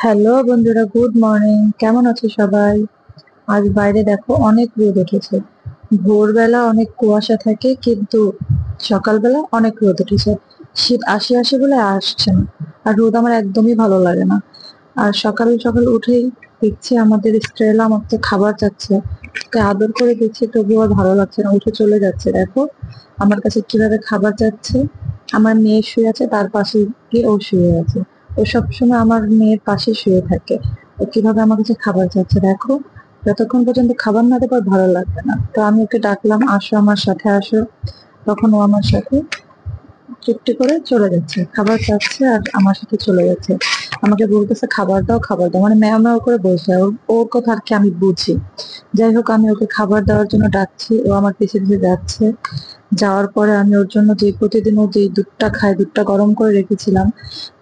Hello বন্ধুরা, good morning. কেমন আছো সবাই? আজ বাইরে দেখো অনেক রোদ উঠেছে। ভোরবেলা অনেক কুয়াশা থাকে, কিন্তু সকালবেলা অনেক রোদ উঠেছে। শীত আসে আসে বলে আসছে না। আর রোদ আমার একদমই ভালো লাগে না। আর সকাল সকাল উঠেই দেখছি আমাদের স্ট্রেলা আমাকে খাবার চাচ্ছে। ওকে আদর করে দিচ্ছি, তবুও আর ভালো লাগছে না, উঠে চলে যাচ্ছে। দেখো আমার কাছে কিভাবে খাবার চাচ্ছে। আমার মেয়ে শুয়ে আছে, তার পাশে গিয়ে ও শুয়ে আছে। ও সবসময় আমার মেয়ের পাশে শুয়ে থাকে। ও কিভাবে আমার কাছে খাবার চাচ্ছে দেখো। যতক্ষণ পর্যন্ত খাবার না দেবো আর ভালো লাগবে না। তো আমি ওকে ডাকলাম, আসো আমার সাথে আসো। তখন ও আমার সাথে চুপটি করে চলে যাচ্ছে, খাবার চাচ্ছে আর আমার সাথে চলে যাচ্ছে। আমাকে বলতেছে খাবার দাও খাবার দাও, মানে ম্যাও ম্যাও করে বলছে। ওর কথা আর কি আমি বুঝি। যাই হোক, আমি ওকে খাবার দেওয়ার জন্য ডাকছি, ও আমার পিছে পিছে যাচ্ছে। যাওয়ার পরে আমি ওর জন্য যে প্রতিদিন ও যে দুধটা খায়, দুধটা গরম করে রেখেছিলাম।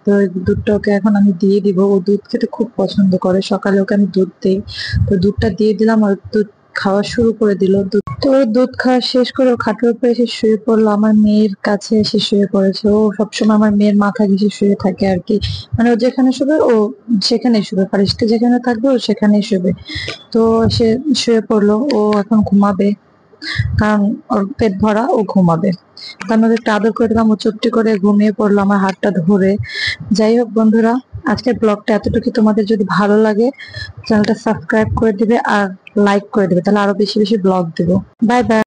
তো ওই দুধটা ওকে এখন আমি দিয়ে দিব। ও দুধ খেতে খুব পছন্দ করে, সকালে ওকে আমি দুধ দিই। তো দুধটা দিয়ে দিলাম আর দুধ খাওয়া শুরু করে দিল। তো ও দুধ খাওয়া শেষ করে ও খাটের উপরে এসে শুয়ে পড়লো, আমার মেয়ের কাছে এসে শুয়ে পড়েছে। ও সবসময় আমার মেয়ের মাথা ঘেঁষে শুয়ে থাকে আর কি। মানে ও যেখানে শুবে ও সেখানেই শুবে, ফারিস্তে যেখানে থাকবে ও সেখানেই শুবে। তো সে শুয়ে পড়লো, ও এখন ঘুমাবে। কারণ ওর পেট ভরা, ও ঘুমাবে। তো আমি ওকে একটু আদর করে দিলাম, ও চুপটি করে ঘুমিয়ে পড়লো আমার হাতটা ধরে। যাই হোক বন্ধুরা, আজকের ব্লগটা এতটুকু। তোমাদের যদি ভালো লাগে চ্যানেলটা সাবস্ক্রাইব করে দিবে আর লাইক করে দিবে, তাহলে আরো বেশি বেশি ব্লগ দেবো। Bye bye.